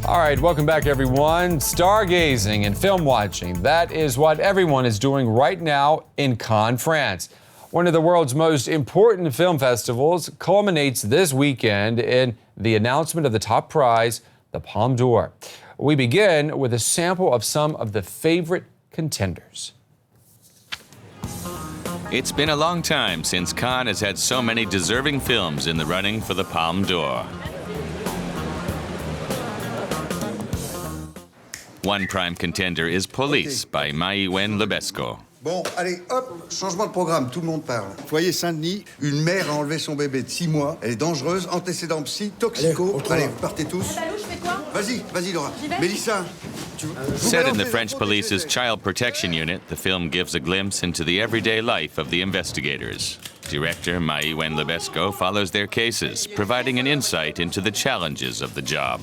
All right, welcome back, everyone. Stargazing and film watching, that is what everyone is doing right now in Cannes, France. One of the world's most important film festivals culminates this weekend in the announcement of the top prize, the Palme d'Or. We begin with a sample of some of the favorite contenders. It's been a long time since Cannes has had so many deserving films in the running for the Palme d'Or. One prime contender is Police by Maïwenn Lebesco. Bon, allez, hop, changement de programme, tout le monde parle. Foyer Saint-Denis, une mère a enlevé son bébé de 6 mois. Elle est dangereuse, antécédents psy, toxico. Allez, vous partez tous. Vas-y, Laura. Mélissa, tu veux... Set in the French police's child protection unit, the film gives a glimpse into the everyday life of the investigators. Director Maïwenn Lebesco follows their cases, providing an insight into the challenges of the job.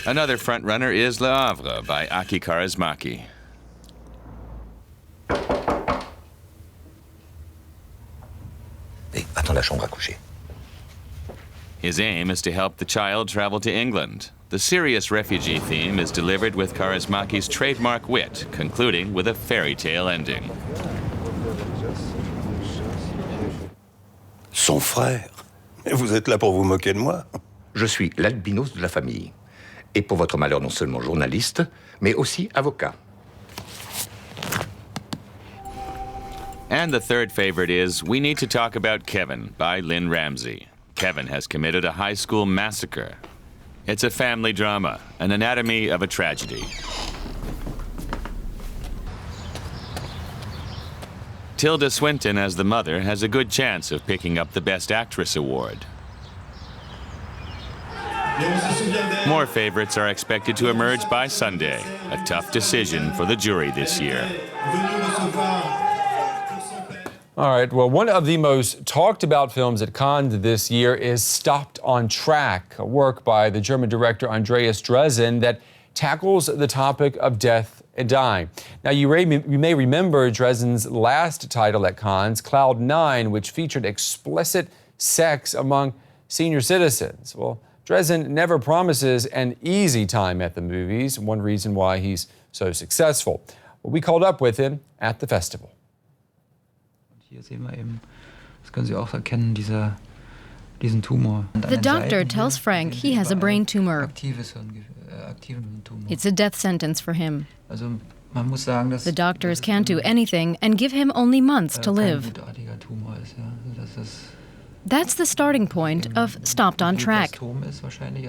Another frontrunner is Le Havre by Aki Kaurismäki. Et attends la chambre à coucher. His aim is to help the child travel to England. The serious refugee theme is delivered with Kaurismäki's trademark wit, concluding with a fairy tale ending. Son frère. Vous êtes là pour vous moquer de moi? Je suis l'albinos de la famille. Et pour votre malheur, non seulement journaliste, mais aussi avocat. And the third favorite is We Need to Talk About Kevin by Lynn Ramsey. Kevin has committed a high school massacre. It's a family drama, an anatomy of a tragedy. Tilda Swinton as the mother has a good chance of picking up the Best Actress award. More favorites are expected to emerge by Sunday, a tough decision for the jury this year. All right, well, one of the most talked about films at Cannes this year is Stopped on Track, a work by the German director Andreas Dresen that tackles the topic of death and dying. Now, you may remember Dresen's last title at Cannes, Cloud 9, which featured explicit sex among senior citizens. Well, Dresen never promises an easy time at the movies, one reason why he's so successful. Well, we called up with him at the festival. The doctor tells Frank he has a brain tumor. It's a death sentence for him. The doctors can't do anything and give him only months to live. That's the starting point of Stopped on Track,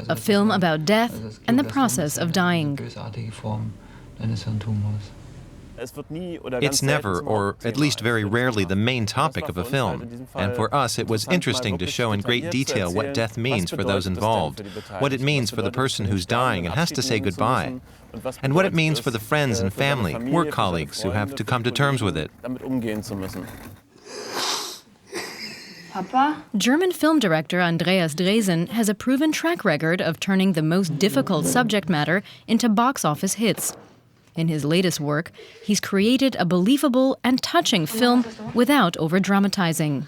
a film about death and the process of dying. It's never, or at least very rarely, the main topic of a film. And for us, it was interesting to show in great detail what death means for those involved, what it means for the person who's dying and has to say goodbye, and what it means for the friends and family, work colleagues who have to come to terms with it. German film director Andreas Dresen has a proven track record of turning the most difficult subject matter into box office hits. In his latest work, he's created a believable and touching film without over-dramatizing.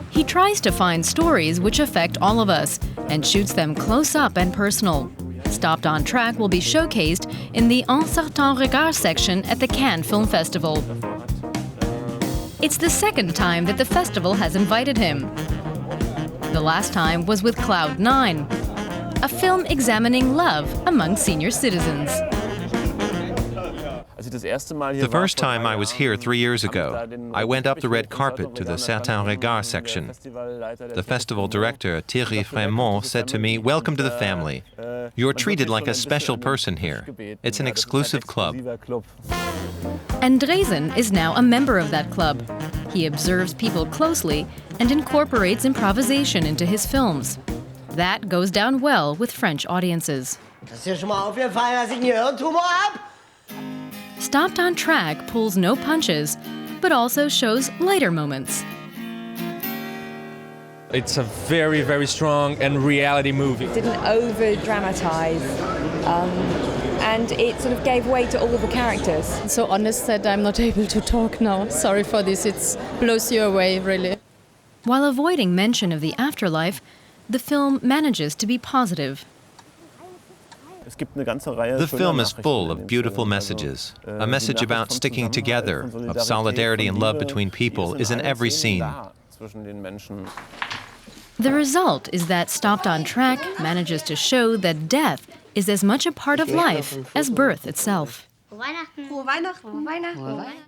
He tries to find stories which affect all of us and shoots them close up and personal. Stopped on Track will be showcased in the Un Certain Regard section at the Cannes Film Festival. It's the second time that the festival has invited him. The last time was with Cloud 9, a film examining love among senior citizens. The first time I was here 3 years ago, I went up the red carpet to the Certain Regard section. The festival director, Thierry Frémont, said to me, "Welcome to the family. You're treated like a special person here. It's an exclusive club." And Dresen is now a member of that club. He observes people closely and incorporates improvisation into his films. That goes down well with French audiences. Stopped on Track pulls no punches, but also shows lighter moments. It's a very, very strong and reality movie. It didn't over-dramatize, and it sort of gave way to all of the characters. So honest that I'm not able to talk now. Sorry for this, it blows you away, really. While avoiding mention of the afterlife, the film manages to be positive. The film is full of beautiful messages. A message about sticking together, of solidarity and love between people is in every scene. The result is that Stopped on Track manages to show that death is as much a part of life as birth itself. All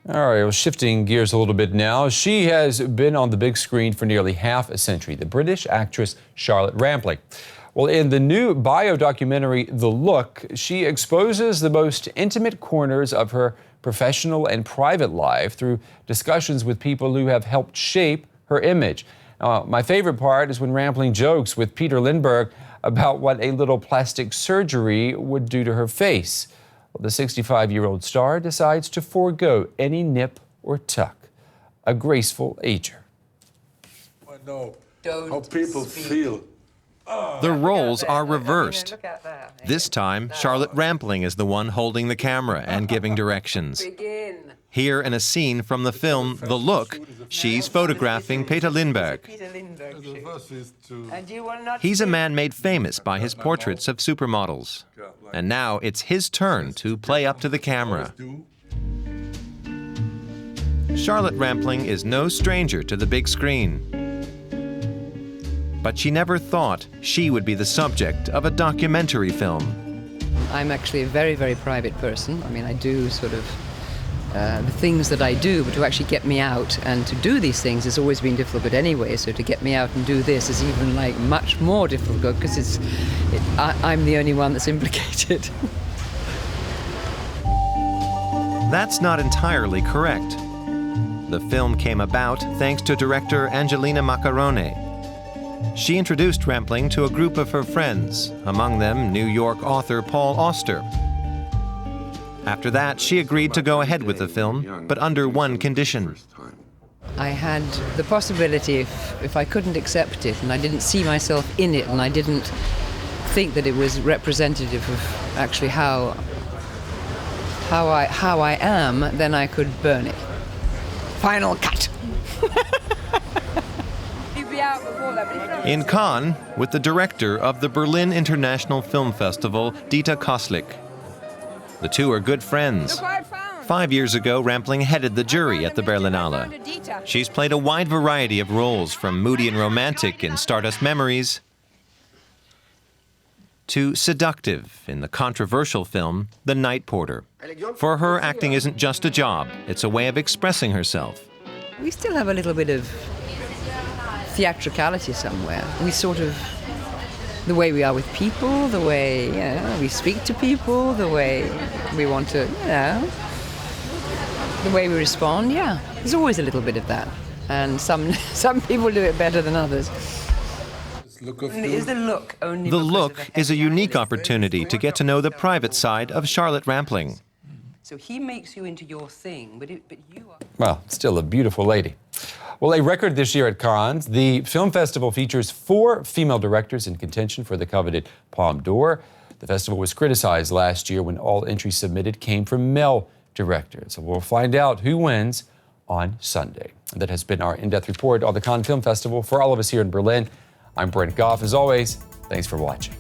right, well, shifting gears a little bit now. She has been on the big screen for nearly half a century, the British actress Charlotte Rampling. Well, in the new bio-documentary, The Look, she exposes the most intimate corners of her professional and private life through discussions with people who have helped shape her image. My favorite part is when Rampling jokes with Peter Lindbergh about what a little plastic surgery would do to her face. Well, the 65-year-old star decides to forego any nip or tuck. A graceful ager. I know how people feel. The roles are reversed. This time, Charlotte Rampling is the one holding the camera and giving directions. Here in a scene from the film The Look, she's photographing Peter Lindbergh. He's a man made famous by his portraits of supermodels. And now it's his turn to play up to the camera. Charlotte Rampling is no stranger to the big screen. But she never thought she would be the subject of a documentary film. I'm actually a very, very private person. I mean, I do sort of the things that I do, but to actually get me out and to do these things has always been difficult anyway. So to get me out and do this is even like much more difficult because I'm the only one that's implicated. That's not entirely correct. The film came about thanks to director Angelina Macarone. She introduced Rampling to a group of her friends, among them New York author Paul Auster. After that, she agreed to go ahead with the film, but under one condition. I had the possibility, if I couldn't accept it, and I didn't see myself in it, and I didn't think that it was representative of actually how I am, then I could burn it. Final cut! In Cannes, with the director of the Berlin International Film Festival, Dieter Koslik. The two are good friends. 5 years ago, Rampling headed the jury at the Berlinale. She's played a wide variety of roles, from moody and romantic in Stardust Memories to seductive in the controversial film The Night Porter. For her, acting isn't just a job, it's a way of expressing herself. We still have a little bit of theatricality somewhere. We sort of, the way we are with people, the way we speak to people, the way we want to, the way we respond, there's always a little bit of that. And some people do it better than others. Is The Look only? The Look is a unique opportunity to get to know the private side of Charlotte Rampling. So he makes you into your thing, but you are... Well, still a beautiful lady. Well, a record this year at Cannes. The film festival features 4 female directors in contention for the coveted Palme d'Or. The festival was criticized last year when all entries submitted came from male directors. So we'll find out who wins on Sunday. That has been our in-depth report on the Cannes Film Festival. For all of us here in Berlin, I'm Brent Goff. As always, thanks for watching.